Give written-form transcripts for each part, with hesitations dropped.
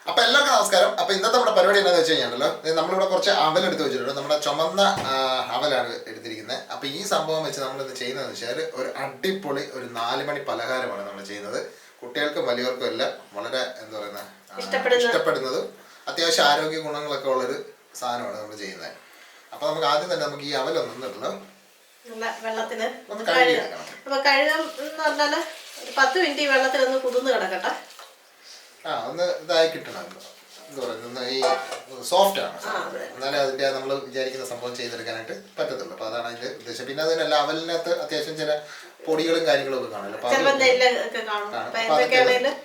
അപ്പോൾ എല്ലാവർക്കും നമസ്കാരം. അപ്പോൾ ഇന്നത്തെ നമ്മുടെ പരിപാടി എന്താണെന്ന് വെച്ച് കഴിഞ്ഞാലോ, നമ്മളിവിടെ കുറച്ച് അവൽ എടുത്ത് വെച്ചിട്ടുണ്ട്. നമ്മുടെ ചുമന്ന അവലാണ് എടുത്തിരിക്കുന്നത്. അപ്പോൾ ഈ സംഭവം വെച്ച് നമ്മളിന്ന് ചെയ്യുന്നതെന്ന് വെച്ചാൽ ഒരു അടിപൊളി ഒരു 4 മണി പലഹാരമാണ് നമ്മൾ ചെയ്യുന്നത്. കുട്ടികൾക്കും വലിയവർക്കും എല്ലാം വളരെ എന്താ പറയുക ഇഷ്ടപ്പെടുന്നതും അത്യാവശ്യം ആരോഗ്യ ഗുണങ്ങളൊക്കെ ഉള്ളൊരു സാധനമാണ് നമ്മൾ ചെയ്യുന്നത്. അപ്പോൾ നമുക്ക് ആദ്യം തന്നെ നമുക്ക് ഈ അവലൊന്നും ഇടണം, വെള്ളത്തിന് ഒന്ന് കഴുകിയെടുക്കണം. അപ്പോൾ കഴുകാൻ എന്ന് പറഞ്ഞാൽ 10 മിനിറ്റ് ഈ വെള്ളത്തിലൊന്ന് കുതിർന്ന് കിടക്കട്ടെ. ഒന്ന് ഇതായി കിട്ടണം. എന്താ പറയുക, ഈ സോഫ്റ്റ് ആണ്, എന്നാലേ അതിൻ്റെ നമ്മൾ വിചാരിക്കുന്ന സംഭവം ചെയ്തെടുക്കാനായിട്ട് പറ്റത്തുള്ളൂ. അപ്പോൾ അതാണ് അതിൻ്റെ ഉദ്ദേശം. പിന്നെ അതിനല്ല അവലിനകത്ത് അത്യാവശ്യം ചില പൊടികളും കാര്യങ്ങളും ഒക്കെ കാണുമല്ലോ,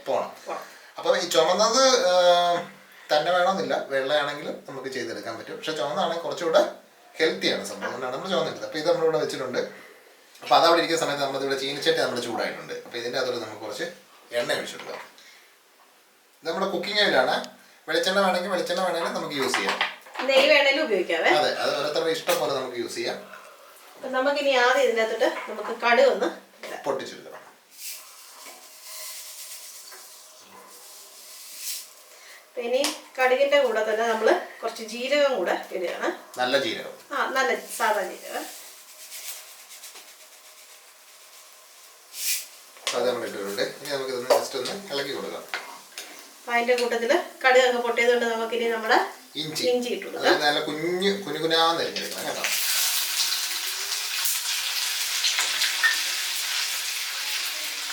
പോകണം. അപ്പോൾ ഈ ചുമന്നത് തന്നെ വേണമെന്നില്ല, വെള്ളയാണെങ്കിലും നമുക്ക് ചെയ്തെടുക്കാൻ പറ്റും. പക്ഷെ ചുമന്നാണെങ്കിൽ കുറച്ചുകൂടെ ഹെൽത്തിയാണ് സംഭവം, അതുകൊണ്ടാണ് നമ്മൾ ചുമന്നെടുത്തത്. അപ്പോൾ ഇത് നമ്മളിവിടെ വെച്ചിട്ടുണ്ട്. അപ്പോൾ അതവിടെ ഇരിക്കുന്ന സമയത്ത് നമ്മളിവിടെ ചീനിച്ചട്ടി നമ്മൾ ചൂടായിട്ടുണ്ട്. അപ്പോൾ ഇതിൻ്റെ അതോടെ നമുക്ക് കുറച്ച് എണ്ണ ഒഴിച്ചെടുക്കാം. ഇത് നമ്മുടെ കുക്കിംഗ് ഓയിലാണ്. വെളിച്ചെണ്ണ വേണമെങ്കിൽ നമുക്ക് യൂസ് ചെയ്യാം, നെയ്യ് വേണമെങ്കിലും ഉപയോഗിക്കാം. അതെ, അത് ഓരോരുത്തരുടെ ഇഷ്ടം പോലെ നമുക്ക് യൂസ് ചെയ്യാം. നമുക്കിനി ആദ്യം ഇതിനകത്തോട്ട് നമുക്ക് കടുക് ഒന്ന് പൊട്ടിച്ചെടുക്കണം. ഇനി കടുകിന്റെ കൂടെ തന്നെ നമ്മൾ കുറച്ച് ജീരകം കൂടെ ഇടുകയാണ്. നല്ല ജീരകം, നല്ല സാധാ ജീരകം അത് നമ്മൾ ഇട്ടിട്ടുണ്ട്. ഇനി നമുക്ക് ഇതൊന്ന് ജസ്റ്റ് ഒന്ന് ഇളക്കി കൊടുക്കാം. അതിന്റെ കൂട്ടത്തില് കടുകൊക്കെ പൊട്ടിയതുകൊണ്ട് നമുക്കിനി നമ്മുടെ ഇഞ്ചി ഇട്ടു കൊടുക്കാം. നല്ല കുഞ്ഞുകുനാന്ന് അരിഞ്ഞെടുക്കണം കേട്ടോ.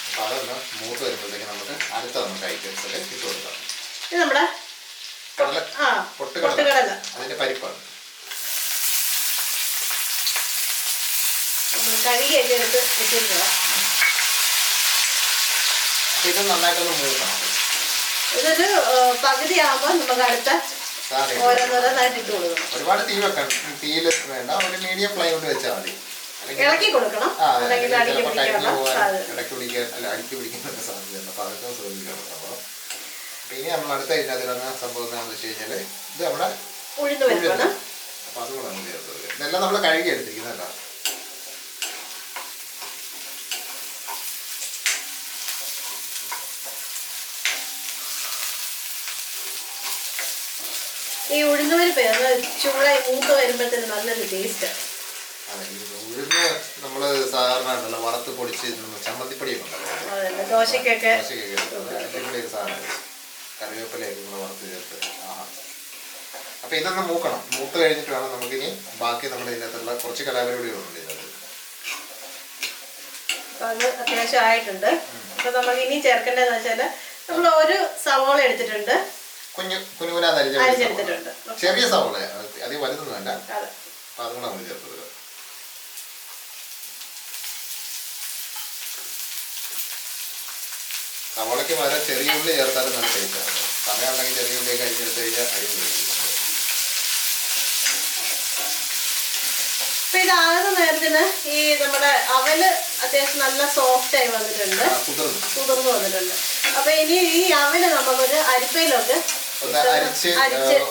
അപ്പൊ അതൊന്ന് മൂത്ത് വരുമ്പോഴത്തേക്ക് നമുക്ക് അടുത്ത നമുക്ക് ഐറ്റംസ് ഇട്ട് കൊടുക്കാം. ഇത് നമ്മുടെ പൊട്ടുകടല, അതിന്റെ പരിപ്പാണ് നമ്മൾ കഴുകിയൊക്കെ എടുത്ത് വെച്ചിരിക്കുക. ഇത് നന്നായിട്ടൊന്ന് മൂക്കണം. ഇതൊരു പകുതി ആകുമ്പോൾ നമുക്ക് അടുത്ത ഓരോന്നോരോന്നായിട്ട് ഇട്ട് കൊടുക്കണം. ഒരുപാട് തീ വെക്കണം, തീയിൽ വേണ്ട, ഒരു മീഡിയം ഫ്ലെയിമിൽ വെച്ചാൽ മതി. ഇളക്കി കൊടുക്കണം, അല്ലെങ്കിൽ ഇടയ്ക്ക് പിടിക്കാൻ അടുക്കി പിടിക്കുന്നൊക്കെ സാധ്യതയുണ്ട്. അപ്പോൾ അതൊക്കെ ശ്രദ്ധിക്കണം. അപ്പോൾ പിന്നെ നമ്മൾ അടുത്ത ഇതിനകത്തിലൊന്ന് സംഭവം എന്താണെന്ന് വെച്ച് കഴിഞ്ഞാൽ ഇത് നമ്മുടെ ഉഴുന്ന് പരിപ്പാണ്. അപ്പോൾ അതുകൂടെ നമ്മൾ ചേർത്ത് കൊടുക്കുക. ഇതെല്ലാം നമ്മൾ കഴുകി എടുത്തിരിക്കുന്നതല്ല. ഈ ഉഴുന്നുപരിപ്പ് ചൂട മൂത്ത് വരുമ്പോഴത്തേന് നല്ലൊരു ടേസ്റ്റാണ്. ഉഴുന്ന് നമ്മൾ സാധാരണ വറുത്ത് പൊടിച്ച് ചമ്മന്തിപ്പൊടിയൊക്കെ ഉണ്ടല്ലോ, ദോശക്കൊക്കെ അടിപൊളി ഒരു സാധനം. കറിവേപ്പിലയൊക്കെ നമ്മൾ വറുത്ത് ചേർത്ത്. അപ്പോൾ ഇതൊന്ന് മൂക്കണം. മൂത്ത് കഴിഞ്ഞിട്ട് വേണം നമുക്കിനി ബാക്കി നമ്മുടെ ഇതിനകത്തുള്ള കുറച്ച് കലാപരിപാടികളുണ്ട് ഇതിനകത്ത്. അത് അത്യാവശ്യം ആയിട്ടുണ്ട്. അപ്പോൾ നമുക്ക് ഇനി ചേർക്കേണ്ടതെന്ന് വെച്ചാൽ നമ്മൾ ഒരു സവോള എടുത്തിട്ടുണ്ട്, കുനുകുനാന്ന് അരിഞ്ഞെടുത്തിട്ടുണ്ട്. ചെറിയ സവോള, അധികം വലുതൊന്നും വേണ്ട. അപ്പോൾ അതുകൊണ്ട് നമ്മൾ ചേർത്ത് കൊടുക്കുക. സവോളയ്ക്ക് പകരം ചെറിയ ഉള്ളി ചേർത്താലും നല്ല ടേസ്റ്റാണ്. സമയം ഉണ്ടെങ്കിൽ ചെറിയ ഉള്ളിയൊക്കെ അരിഞ്ഞെടുത്ത് കഴിഞ്ഞാൽ അടിപൊളി. ഇപ്പൊ ഇതാകുന്ന നേരത്തിന് ഈ നമ്മുടെ അവല് അത്യാവശ്യം നല്ല സോഫ്റ്റ് ആയി വന്നിട്ടുണ്ട്, കുതിർന്ന് വന്നിട്ടുണ്ട്. അപ്പൊ ഇനി ഈ അവല് നമുക്കൊരു അരിപ്പയിലൊക്കെ ഒന്ന് അരിച്ച്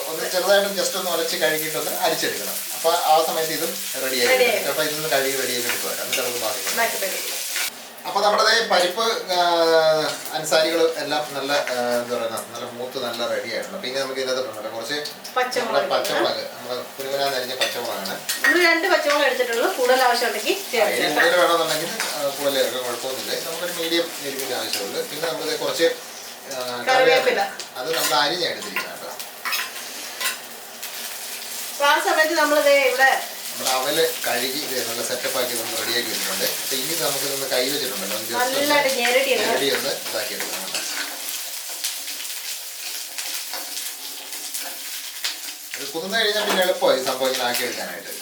ഒന്ന് ചെറുതായിട്ട് ജസ്റ്റ് ഒന്ന് ഉരച്ച് കഴുകിയിട്ടൊന്ന് അരിച്ചെടുക്കണം. അപ്പൊ ആ സമയത്ത് ഇതും റെഡിയായി. അപ്പൊ ഇതൊന്ന് കഴുകി റെഡിയാക്കി എടുക്കുക. എന്നിട്ട് നമുക്ക് ബാക്കി. അപ്പോൾ നമ്മുടെ പരിപ്പ് അനുസാരികൾ എല്ലാം നല്ല എന്താ പറയുക, നല്ല മൂത്ത് നല്ല റെഡി ആയിരുന്നു. പിന്നെ നമുക്ക് ഇതിനകത്ത് കുറച്ച് പച്ചമുളക്, നമ്മൾ കുനുകുനാന്ന് അരിഞ്ഞ പച്ചമുളകാണ്. 2 പച്ചമുളക് എടുത്തിട്ടുള്ളൂ. കൂടുതൽ ആവശ്യമുണ്ടെങ്കിൽ കൂടുതൽ വേണമെന്നുണ്ടെങ്കിൽ കൂടുതൽ ചേർക്കാൻ കുഴപ്പമൊന്നുമില്ല. നമുക്കൊരു മീഡിയം എരിവിൻ്റെ ആവശ്യമുണ്ട്. പിന്നെ നമ്മളിത് കുറച്ച് കറിവേപ്പില, അത് നമ്മൾ അരിഞ്ഞ് എടുത്തിരിക്കണം കേട്ടോ. ആ സമയത്ത് നമ്മളിത് ഇവിടെ നമ്മുടെ അവല് കഴുകി നല്ല സെറ്റപ്പ് ആക്കി നമ്മൾ റെഡിയാക്കി വെച്ചിട്ടുണ്ട്. അപ്പോൾ ഇനി നമുക്ക് ഇതൊന്ന് കൈ വെച്ചിട്ടുണ്ടല്ലോ, ഞെരടി ഒന്ന് ഇതാക്കി എടുക്കണം. അത് കുതിർന്ന് കഴിഞ്ഞാൽ പിന്നെ എളുപ്പമായി സംഭവം ഇങ്ങനെ ആക്കി എടുക്കാനായിട്ട്.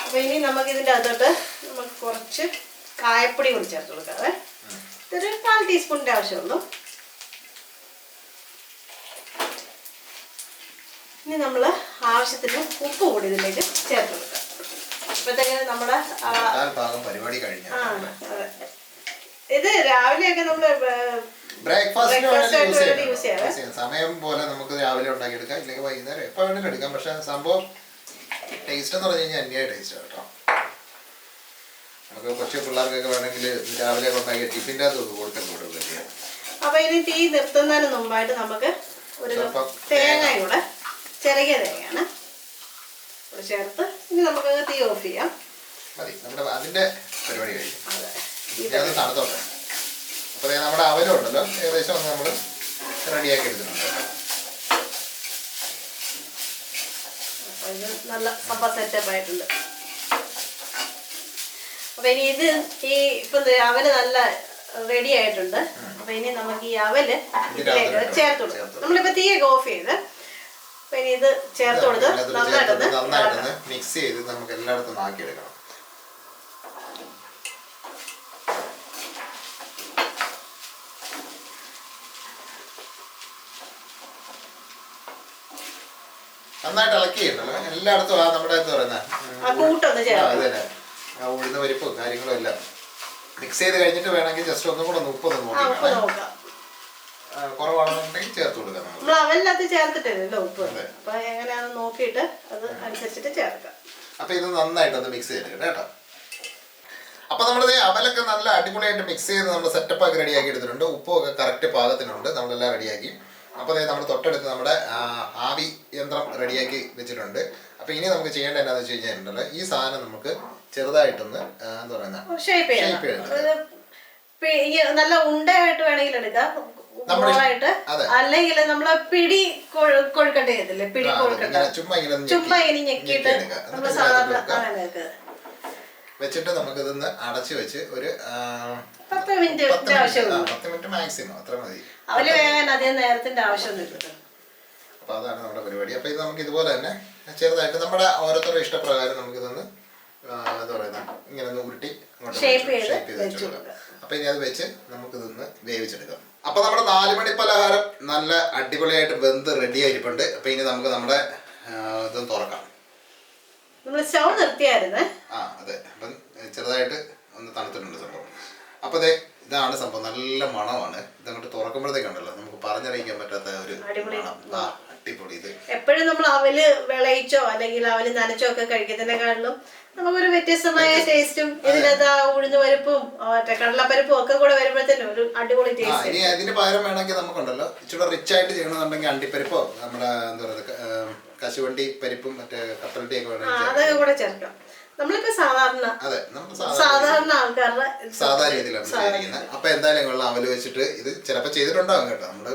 അപ്പോൾ ഇനി നമുക്ക് ഇതിൻ്റെ അകത്തോട്ട് നമുക്ക് കുറച്ച് കായപ്പൊടി കൂടി ചേർത്ത് കൊടുക്കാവേ. ഇതൊരു 1/4 ടീസ്പൂണിൻ്റെ ആവശ്യമുള്ളൂ. ഇനി നമ്മൾ ആവശ്യത്തിന് ഉപ്പ് കൂടി ഇതിലേക്ക് ചേർത്ത് കൊടുക്കാം. അപ്പോഴത്തേക്കും നമ്മുടെ പരിപാടി കഴിഞ്ഞു. ഇത് രാവിലെയൊക്കെ നമ്മൾ ബ്രേക്ക്ഫാസ്റ്റ് യൂസ് ചെയ്യാം. സമയം പോലെ നമുക്ക് രാവിലെ ഉണ്ടാക്കിയെടുക്കാം, ഇല്ലെങ്കിൽ വൈകുന്നേരം എപ്പോൾ വേണമെങ്കിലും എടുക്കാം. പക്ഷെ സംഭവം ടേസ്റ്റ് എന്ന് പറഞ്ഞു കഴിഞ്ഞാൽ അന്യായ ടേസ്റ്റാണ് കേട്ടോ. നമുക്ക് കൊച്ചു പിള്ളേർക്കൊക്കെ വേണമെങ്കിൽ രാവിലെ ഉണ്ടാക്കിയ ടിഫിൻ്റെ അകത്ത് കൊടുക്കാൻ കൊടുക്കുക ചെയ്യാം. അപ്പോൾ ഇനി തീ നിർത്തുന്നതിന് മുമ്പായിട്ട് നമുക്ക് ഒരു സ്വല്പം തേങ്ങയും കൂടെ, ചെറിയ തേങ്ങയാണ് ഇവിടെ ചേർത്ത്. ഇനി നമുക്ക് തീ ഓഫ് ചെയ്യാം. മതി, നമ്മുടെ അതിന്റെ പരിപാടി കഴിയും. അതെ, അത് തണുത്തോട്ടെ. അപ്പോൾ നമ്മുടെ അവലും ഉണ്ടല്ലോ ഏകദേശം ഒന്ന് നമ്മൾ റെഡിയാക്കി എടുത്തിട്ടുണ്ട്. അപ്പോൾ ഇത് നല്ല സംഭവം സെറ്റപ്പ് ആയിട്ടുണ്ട്. അപ്പൊ ഇനി ഇത് ഇപ്പൊ അവല് നല്ല റെഡി ആയിട്ടുണ്ട്. അപ്പൊ ഇനി നമുക്ക് ഈ അവല് ഇതിലേക്ക് ചേർത്ത് കൊടുക്കാം. നമ്മളിപ്പോ തീയൊക്കെ ഓഫ് ചെയ്ത് അപ്പൊ ഇനി ഇത് ചേർത്ത് കൊടുത്ത് നന്നായിട്ടൊന്ന് മിക്സ് ചെയ്ത് നമുക്ക് എല്ലായിടത്തും ആക്കിയെടുക്കണം. നന്നായിട്ട് ഇളക്കിയിട്ടുണ്ടല്ലോ എല്ലായിടത്തും. ആ നമ്മുടെ എന്താ പറയുന്നത് ഉഴുന്ന പരിപ്പും കാര്യങ്ങളും എല്ലാം മിക്സ് ചെയ്ത് കഴിഞ്ഞിട്ട് വേണമെങ്കിൽ ജസ്റ്റ് ഒന്നും കൂടെ ഉപ്പൊന്നും നോക്കാം. കുറവാണെന്നുണ്ടെങ്കിൽ ചേർത്ത് കൊടുക്കാം. നമ്മൾ അവലിനകത്ത് ചേർത്തിട്ടില്ലല്ലോ ഉപ്പ്. അപ്പൊ എങ്ങനെയാണെന്ന് നോക്കിയിട്ട് അത് അനുസരിച്ചിട്ട് ചേർക്കാം. അപ്പൊ ഇത് നന്നായിട്ടൊന്ന് മിക്സ് ചെയ്തെടുക്കട്ടെ കേട്ടോ. അപ്പൊ നമ്മുടെ അവലൊക്കെ നല്ല അടിപൊളിയായിട്ട് മിക്സ് ചെയ്ത് നമ്മൾ സെറ്റപ്പ് ആക്കി റെഡിയാക്കി എടുത്തിട്ടുണ്ട്. ഉപ്പും ഒക്കെ കറക്റ്റ് പാകത്തിനുണ്ട്. നമ്മളെല്ലാം റെഡിയാക്കി. അപ്പോൾ നമ്മൾ തൊട്ടടുത്ത് നമ്മുടെ ആവി യന്ത്രം റെഡിയാക്കി വെച്ചിട്ടുണ്ട്. അപ്പോൾ ഇനി നമുക്ക് ചെയ്യേണ്ടത് എന്താണെന്ന് വെച്ച് കഴിഞ്ഞാൽ ഈ സാധനം നമുക്ക് ചെറുതായിട്ടൊന്ന് എന്താ പറയുക ഷേപ്പ് ചെയ്യാം. നല്ല ഉണ്ടയായിട്ട് വേണമെങ്കിൽ എടുക്കാം, അല്ലെങ്കിൽ നമ്മളെ പിടി കൊഴുക്കട്ടെ ചെയ്തില്ലേ, പിടി കൊഴുക്കട്ടെ ചുമ്മാ ഇങ്ങനെ ഞെക്കിയിട്ട് നമ്മൾ സാധാരണ വെച്ചിട്ട് നമുക്ക് ഇതൊന്ന് അടച്ചു വെച്ച് ഒരു 10 മിനിറ്റ് ആവശ്യമുള്ളൂ. 10 മിനിറ്റ് മാക്സിമം അത്ര മതി. അവല് വേകാൻ അധികം നേരത്തിന്റെ ആവശ്യമൊന്നുമില്ല. അപ്പൊ അതാണ് നമ്മുടെ പരിപാടി. അപ്പൊ ഇത് നമുക്ക് ഇതുപോലെ തന്നെ ചെറുതായിട്ട് നമ്മുടെ ഓരോരുത്തരുടെ ഇഷ്ടപ്രകാരം നമുക്ക് ഇതൊന്ന് എന്താ പറയുക ഇങ്ങനെ ഒന്ന് ഉരുട്ടി ഷേപ്പ് ചെയ്ത് വെച്ചെടുക്കാം. അപ്പൊ ഇനി അത് വെച്ച് നമുക്ക് ഇതൊന്ന് വേവിച്ചെടുക്കാം. അപ്പൊ നമ്മുടെ 4 മണി പലഹാരം നല്ല അടിപൊളിയായിട്ട് വെന്ത് റെഡി ആയിരിപ്പുണ്ട്. അപ്പൊ ഇനി നമുക്ക് നമ്മുടെ ഇതൊന്ന് തുറക്കാം. നമ്മൾ സ്റ്റൗ നിർത്തിയായിരുന്നേ. അതെ, അപ്പം ചെറുതായിട്ട് ഒന്ന് തണുത്തിട്ടുണ്ട് സംഭവം. അപ്പൊ ഇതാണ് സംഭവം. നല്ല മണമാണ്. ഇതങ്ങോട്ട് തുറക്കുമ്പോഴത്തേക്കുണ്ടല്ലോ നമുക്ക് പറഞ്ഞറിയിക്കാൻ പറ്റാത്ത ഒരു അടിപൊളി. ഇത് എപ്പോഴും നമ്മൾ അവല് വിളയിച്ചോ അല്ലെങ്കിൽ അവല് നനച്ചോ ഒക്കെ കഴിക്കുന്നതിനെക്കാളും നമുക്കൊരു വ്യത്യസ്തമായ ടേസ്റ്റും ഇതിനകത്ത് ഉഴുന്ന് പരിപ്പും കടലപ്പരിപ്പും ഒക്കെ കൂടെ വരുമ്പോഴത്തേനും ഒരു അടിപൊളി ടേസ്റ്റ്. ഇനി അതിന് പകരം വേണമെങ്കിൽ നമുക്കുണ്ടല്ലോ ഇച്ചിരി റിച്ച് ആയിട്ട് ചെയ്യണമെന്നുണ്ടെങ്കിൽ അണ്ടിപ്പരിപ്പോ നമ്മുടെ എന്താ പറയുക കശുവണ്ടി പരിപ്പും മറ്റേ കപ്പലണ്ടി ഒക്കെ വേണമെങ്കിൽ അതൊക്കെ കൂടെ ചേർക്കാം. നമ്മളിപ്പോ സാധാരണ ആൾക്കാരുടെ സാധാ രീതിയിലാണ് ചെയ്തിരിക്കുന്നത്. അപ്പൊ എന്തായാലും കൊള്ളാം. അവല് വെച്ചിട്ട് ഇത് ചിലപ്പോൾ ചെയ്തിട്ടുണ്ടാകും കേട്ടോ, നമ്മള്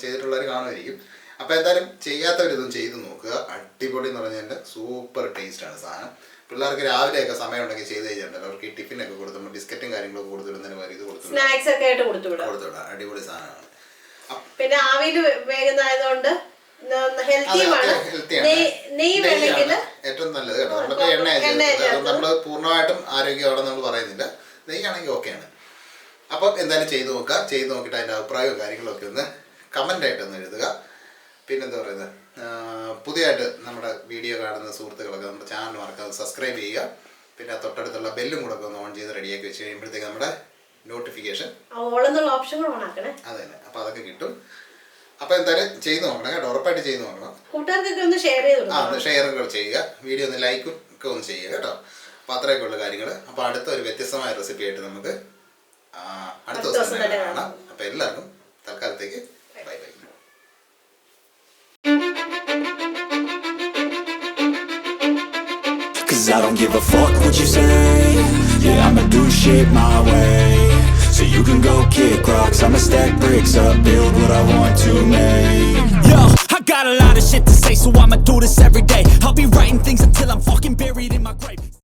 ചെയ്തിട്ടുള്ളവർ കാണുമായിരിക്കും. അപ്പൊ എന്തായാലും ചെയ്യാത്തവരിതും ചെയ്ത് നോക്കുക. അടിപൊളി എന്ന് പറഞ്ഞാൽ സൂപ്പർ ടേസ്റ്റ് ആണ് സാധനം. പിള്ളേർക്ക് രാവിലെയൊക്കെ സമയം ഉണ്ടെങ്കിൽ ചെയ്ത് കഴിഞ്ഞിട്ടുണ്ടല്ലോ അവർക്ക് ഈ ടിഫിനൊക്കെ കൊടുത്തുമ്പോൾ ബിസ്ക്കറ്റും കാര്യങ്ങളൊക്കെ കൊടുത്തിടുന്നതിന് പകരം ഇത് കൊടുത്തുവിടാം. അടിപൊളി സാധനമാണ്. പിന്നെ ആവിയിൽ വേഗമായതുകൊണ്ട് ഹെൽത്തിയാണ്, ഏറ്റവും നല്ലത് കേട്ടോ. നമ്മളിപ്പോ എണ്ണ നമ്മള് പൂർണ്ണമായിട്ടും ആരോഗ്യമാണെന്ന് നമ്മൾ പറയുന്നില്ല. നെയ്യാണെങ്കിൽ ഓക്കെയാണ്. അപ്പം എന്തായാലും ചെയ്ത് നോക്കുക. ചെയ്ത് നോക്കിയിട്ട് അതിൻ്റെ അഭിപ്രായവും കാര്യങ്ങളൊക്കെ ഒന്ന് കമൻ്റ് ആയിട്ടൊന്ന് എഴുതുക. പിന്നെന്താ പറയുന്നത്, പുതിയതായിട്ട് നമ്മുടെ വീഡിയോ കാണുന്ന സുഹൃത്തുക്കളൊക്കെ നമ്മുടെ ചാനൽ മറക്കാതെ സബ്സ്ക്രൈബ് ചെയ്യുക. പിന്നെ തൊട്ടടുത്തുള്ള ബെല്ലും കൂടെ ഒന്ന് ഓൺ ചെയ്ത് റെഡിയാക്കി വെച്ച് കഴിയുമ്പോഴത്തേക്ക് നമ്മുടെ നോട്ടിഫിക്കേഷൻ അതെ തന്നെ. അപ്പോൾ അതൊക്കെ കിട്ടും. അപ്പോൾ എന്തായാലും ചെയ്ത് നോക്കണം കേട്ടോ, ഉറപ്പായിട്ട് ചെയ്ത് നോക്കണം. ഷെയറും കൂടെ ചെയ്യുക. വീഡിയോ ഒന്ന് ലൈക്കും ഒക്കെ ഒന്ന് ചെയ്യുക കേട്ടോ. അപ്പോൾ അത്രയൊക്കെ ഉള്ള കാര്യങ്ങൾ. അപ്പോൾ അടുത്ത ഒരു വ്യത്യസ്തമായ റെസിപ്പി ആയിട്ട് നമുക്ക് അടുത്ത ദിവസം കാണാം. അപ്പോൾ എല്ലാവർക്കും തൽക്കാലത്തേക്ക് bye bye. Cause I don't give a fuck what you say. Yeah, I'ma do shit my way. So you can go kick rocks, I'ma stack bricks up, build what I want to make. Yo, I got a lot of shit to say, so I'ma do this every day. I'll be writing things until I'm fucking buried in my grave.